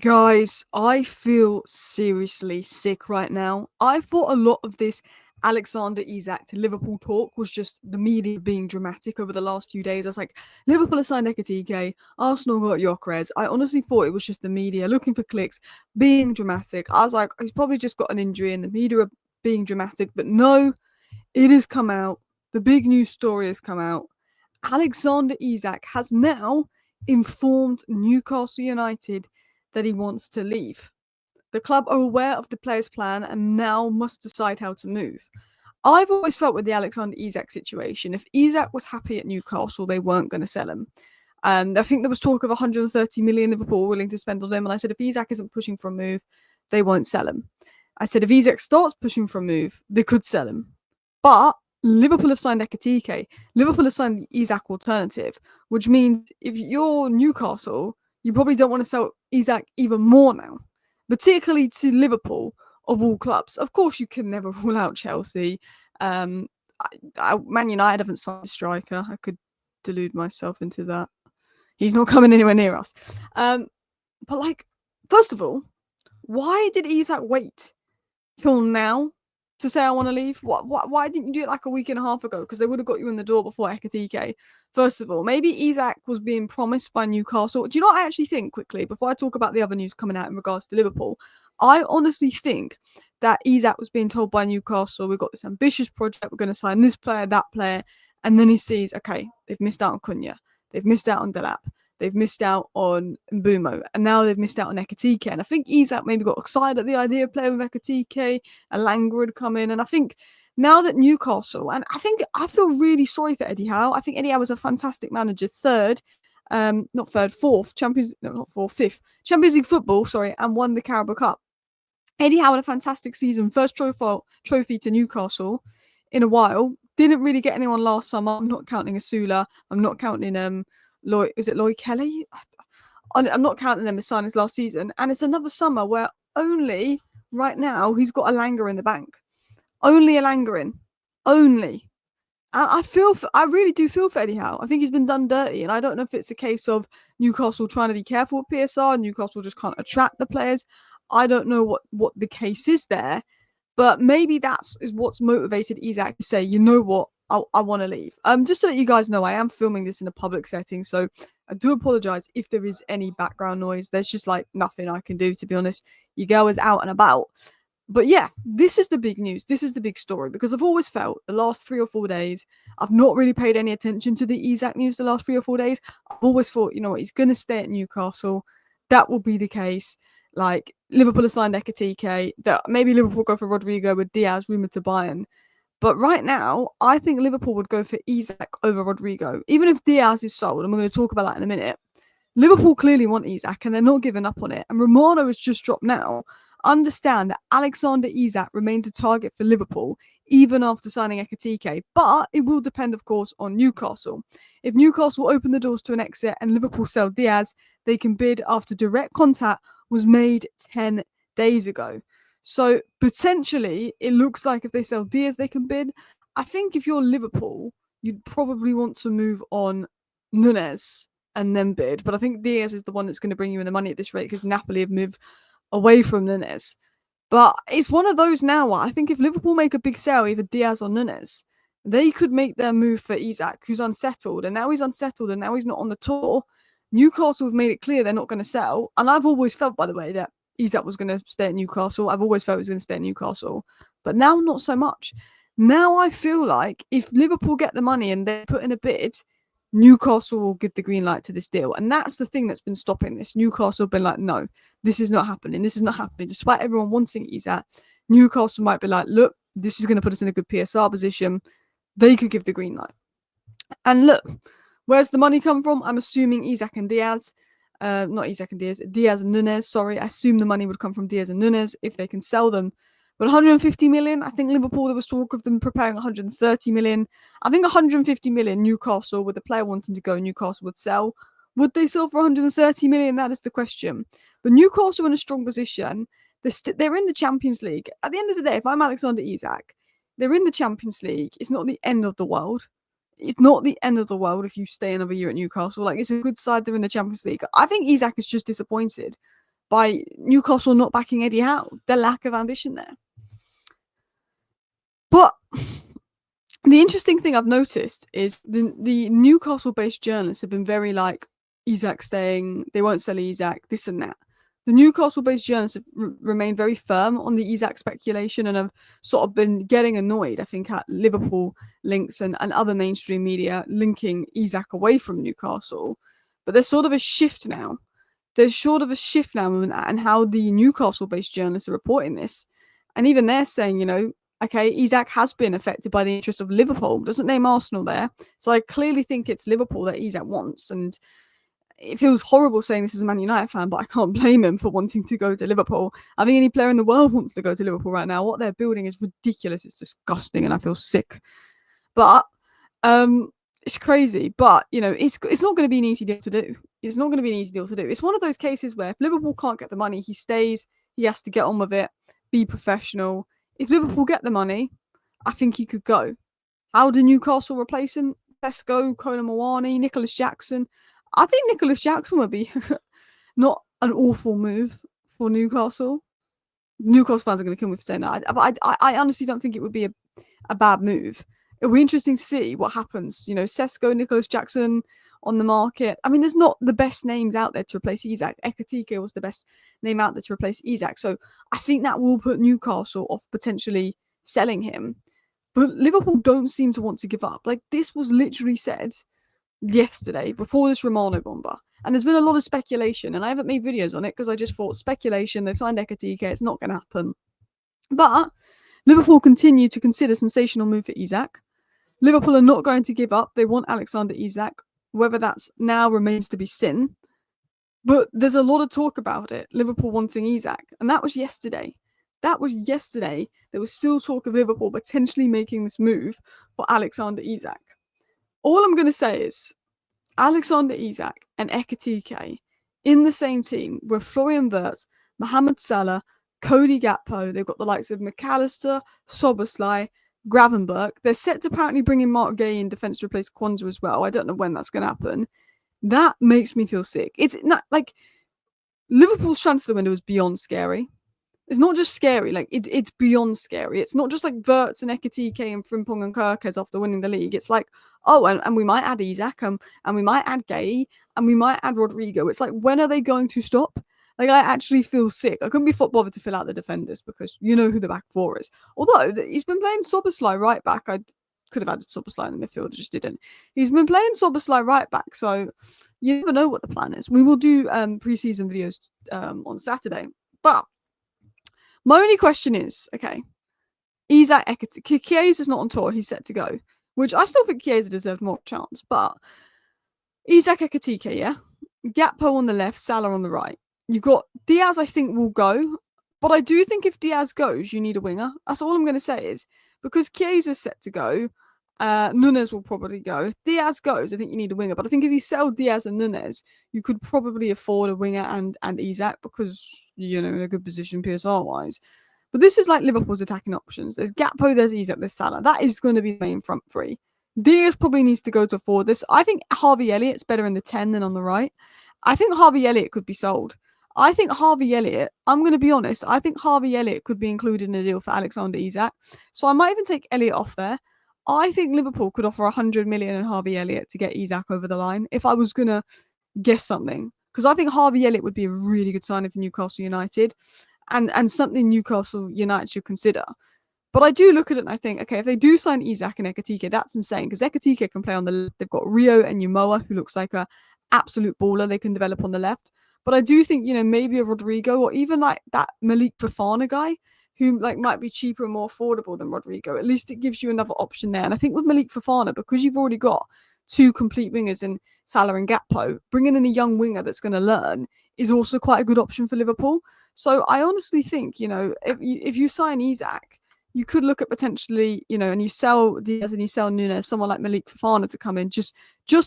Guys, I feel seriously sick right now. I thought a lot of this Alexander Isak to Liverpool talk was just the media being dramatic over the last few days. I was like, Liverpool assigned Ekitike, Arsenal got Gyökeres. I honestly thought it was just the media looking for clicks, being dramatic. I was like, he's probably just got an injury and the media are being dramatic. But no, it has come out. The big news story has come out. Alexander Isak has now informed Newcastle United that he wants to leave. The club are aware of the player's plan and now must decide how to move. I've always felt with the Alexander Isak situation, if Isak was happy at Newcastle, they weren't going to sell him. And I think there was talk of 130 million Liverpool willing to spend on him. And I said, if Isak isn't pushing for a move, they won't sell him. I said, if Isak starts pushing for a move, they could sell him. But Liverpool have signed Ekitike. Liverpool have signed the Isak alternative, which means if you're Newcastle, you probably don't want to sell Isak even more now, particularly to Liverpool of all clubs. Of course, you can never rule out Chelsea. Man United haven't signed a striker. I could delude myself into that. He's not coming anywhere near us. But first of all, why did Isak wait till now to say I want to leave? Why didn't you do it like a week and a half ago? Because they would have got you in the door before Ekitike. First of all, maybe Isak was being promised by Newcastle. Do you know what I actually think, quickly, before I talk about the other news coming out in regards to Liverpool? I honestly think that Isak was being told by Newcastle, we've got this ambitious project, we're going to sign this player, that player, and then he sees, okay, they've missed out on Cunha, they've missed out on Delap, they've missed out on Mbumo, and now they've missed out on Ekitike. And I think Isak maybe got excited at the idea of playing with Ekitike, and Langer had come in, and I think now that Newcastle, and I feel really sorry for Eddie Howe. I think Eddie Howe was a fantastic manager, fifth Champions League football, and won the Carabao Cup. Eddie Howe had a fantastic season, first trophy to Newcastle in a while. Didn't really get anyone last summer. I'm not counting ECILA. I'm not counting Lloyd Kelly? I'm not counting them as signings last season. And it's another summer where only right now he's got a Langer in the bank. Only a Langer in. Only. And I really do feel for Eddie Howe. I think he's been done dirty. And I don't know if it's a case of Newcastle trying to be careful with PSR. Newcastle just can't attract the players. I don't know what the case is there. But maybe is what's motivated Isak to say, you know what, I want to leave. Just to let you guys know, I am filming this in a public setting, so I do apologise if there is any background noise. There's just nothing I can do, to be honest. Your girl is out and about. But yeah, this is the big news. This is the big story, because I've always felt the last 3 or 4 days, I've not really paid any attention to the Isak news the last 3 or 4 days. I've always thought, you know what, he's going to stay at Newcastle. That will be the case. Liverpool have signed Ekitike, that maybe Liverpool go for Rodrigo with Diaz rumoured to Bayern. But right now, I think Liverpool would go for Isak over Rodrigo. Even if Diaz is sold, and we're going to talk about that in a minute, Liverpool clearly want Isak and they're not giving up on it. And Romano has just dropped now. Understand that Alexander Isak remains a target for Liverpool even after signing Ekitike, but it will depend, of course, on Newcastle. If Newcastle open the doors to an exit and Liverpool sell Diaz, they can bid after direct contact was made 10 days ago. So potentially, it looks like if they sell Diaz, they can bid. I think if you're Liverpool, you'd probably want to move on Nunez and then bid. But I think Diaz is the one that's going to bring you in the money at this rate, because Napoli have moved away from Nunez. But it's one of those now. I think if Liverpool make a big sale, either Diaz or Nunez, they could make their move for Isak, who's unsettled. And now he's unsettled and now he's not on the tour. Newcastle have made it clear they're not going to sell. And I've always felt, by the way, that Isak was going to stay at Newcastle. I've always felt he was going to stay at Newcastle. But now, not so much. Now I feel like if Liverpool get the money and they put in a bid, Newcastle will give the green light to this deal. And that's the thing that's been stopping this. Newcastle have been like, no, this is not happening. This is not happening. Despite everyone wanting Isak, Newcastle might be like, look, this is going to put us in a good PSR position. They could give the green light. And look, where's the money come from? I'm assuming Isak and Diaz. Not Isak and Diaz. Diaz and Nunez, sorry. I assume the money would come from Diaz and Nunez if they can sell them. But 150 million, I think Liverpool, there was talk of them preparing 130 million. I think 150 million Newcastle, with the player wanting to go, Newcastle would sell. Would they sell for 130 million? That is the question. But Newcastle in a strong position. They're in the Champions League. At the end of the day, if I'm Alexander Isak, they're in the Champions League. It's not the end of the world. It's not the end of the world if you stay another year at Newcastle. It's a good side. They're in the Champions League. I think Isak is just disappointed by Newcastle not backing Eddie Howe, their lack of ambition there. But the interesting thing I've noticed is the Newcastle-based journalists have been very like, Isak staying, they won't sell Isak, this and that. The Newcastle-based journalists have remained very firm on the Isak speculation and have sort of been getting annoyed, I think, at Liverpool links and other mainstream media linking Isak away from Newcastle. But there's sort of a shift now. There's sort of a shift now in how the Newcastle-based journalists are reporting this. And even they're saying, you know, okay, Isak has been affected by the interest of Liverpool. Doesn't name Arsenal there. So I clearly think it's Liverpool that Isak wants. And it feels horrible saying this as a Man United fan, but I can't blame him for wanting to go to Liverpool. I think any player in the world wants to go to Liverpool right now. What they're building is ridiculous. It's disgusting and I feel sick. But it's crazy. But, you know, it's not going to be an easy deal to do. It's not going to be an easy deal to do. It's one of those cases where if Liverpool can't get the money, he stays. He has to get on with it, be professional. If Liverpool get the money, I think he could go. How do Newcastle replace him? Tesco, Kolo Muani, Nicholas Jackson. I think Nicholas Jackson would be not an awful move for Newcastle. Newcastle fans are going to kill me for saying that. I honestly don't think it would be a bad move. It'll be interesting to see what happens. You know, Sesko, Nicholas Jackson on the market. I mean, there's not the best names out there to replace Isak. Ekitike was the best name out there to replace Isak. So I think that will put Newcastle off potentially selling him. But Liverpool don't seem to want to give up. Like, this was literally said yesterday before this Romano bomber. And there's been a lot of speculation, and I haven't made videos on it because I just thought speculation, they've signed Ekitike, it's not going to happen. But Liverpool continue to consider sensational move for Isak. Liverpool are not going to give up. They want Alexander Isak. Whether that's now remains to be seen. But there's a lot of talk about it, Liverpool wanting Isak. And that was yesterday. There was still talk of Liverpool potentially making this move for Alexander Isak. All I'm going to say is Alexander Isak and Ekitike in the same team with Florian Wirtz, Mohamed Salah, Cody Gakpo. They've got the likes of McAllister, Szoboszlai, Gravenberch. They're set to apparently bring in Mark Gay in defence to replace Kwanzaa as well. I don't know when that's going to happen. That makes me feel sick. It's not like Liverpool's transfer window is beyond scary. It's not just scary, like it's beyond scary. It's not just like Wirtz and Ekitike and Frimpong and Kirkes after winning the league. It's like, oh, and we might add Isak, and we might add Gay, and we might add Rodrigo. It's like, when are they going to stop? Like, I actually feel sick. I couldn't be bothered to fill out the defenders because you know who the back four is. Although he's been playing Szoboszlai right back. I could have added Szoboszlai in the midfield, just didn't. He's been playing Szoboszlai right back, so you never know what the plan is. We will do pre-season videos on Saturday, but my only question is, okay, Isak Ekitike, Chiesa's not on tour, he's set to go, which I still think Chiesa deserved more chance, but Isak Ekitike, yeah? Gakpo on the left, Salah on the right. You've got Diaz, I think, will go, but I do think if Diaz goes, you need a winger. That's all I'm going to say is, because Chiesa's set to go, Nunes will probably go. If Diaz goes, I think you need a winger, but I think if you sell Diaz and Nunes, you could probably afford a winger and Isak because, you know, in a good position PSR-wise. But this is like Liverpool's attacking options. There's Gakpo, there's Isak, there's Salah. That is going to be the main front three. Diaz probably needs to go to forward. I think Harvey Elliott's better in the 10 than on the right. I think Harvey Elliott could be sold. I think Harvey Elliott, I'm going to be honest, I think Harvey Elliott could be included in a deal for Alexander Isak. So I might even take Elliott off there. I think Liverpool could offer 100 million in Harvey Elliott to get Isak over the line if I was going to guess something. Because I think Harvey Elliott would be a really good signing for Newcastle United and something Newcastle United should consider. But I do look at it and I think, okay, if they do sign Isak and Ekitike, that's insane because Ekitike can play on the left. They've got Rio and Yumoa, who looks like a absolute baller they can develop on the left. But I do think, you know, maybe a Rodrigo or even like that Malik Fofana guy who like might be cheaper and more affordable than Rodrigo. At least it gives you another option there. And I think with Malik Fofana, because you've already got two complete wingers in Salah and Gakpo, bringing in a young winger that's going to learn is also quite a good option for Liverpool. So I honestly think, you know, if you sign Isak, you could look at potentially, you know, and you sell Diaz and you sell Nunes, someone like Malik Fofana to come in, just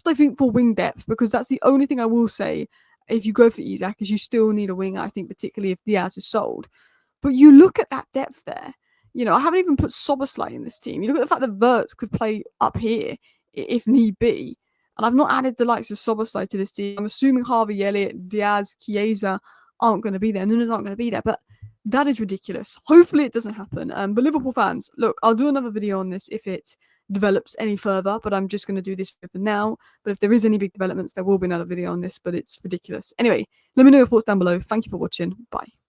I think for wing depth, because that's the only thing I will say if you go for Isak is you still need a winger, I think, particularly if Diaz is sold. But you look at that depth there. You know, I haven't even put Szoboszlai in this team. You look at the fact that Wirtz could play up here if need be. And I've not added the likes of Szoboszlai to this team. I'm assuming Harvey Elliott, Diaz, Chiesa aren't going to be there, Nunes aren't going to be there. But that is ridiculous. Hopefully it doesn't happen. But Liverpool fans, look, I'll do another video on this if it develops any further, but I'm just going to do this for now. But if there is any big developments, there will be another video on this, but it's ridiculous. Anyway, let me know your thoughts down below. Thank you for watching. Bye.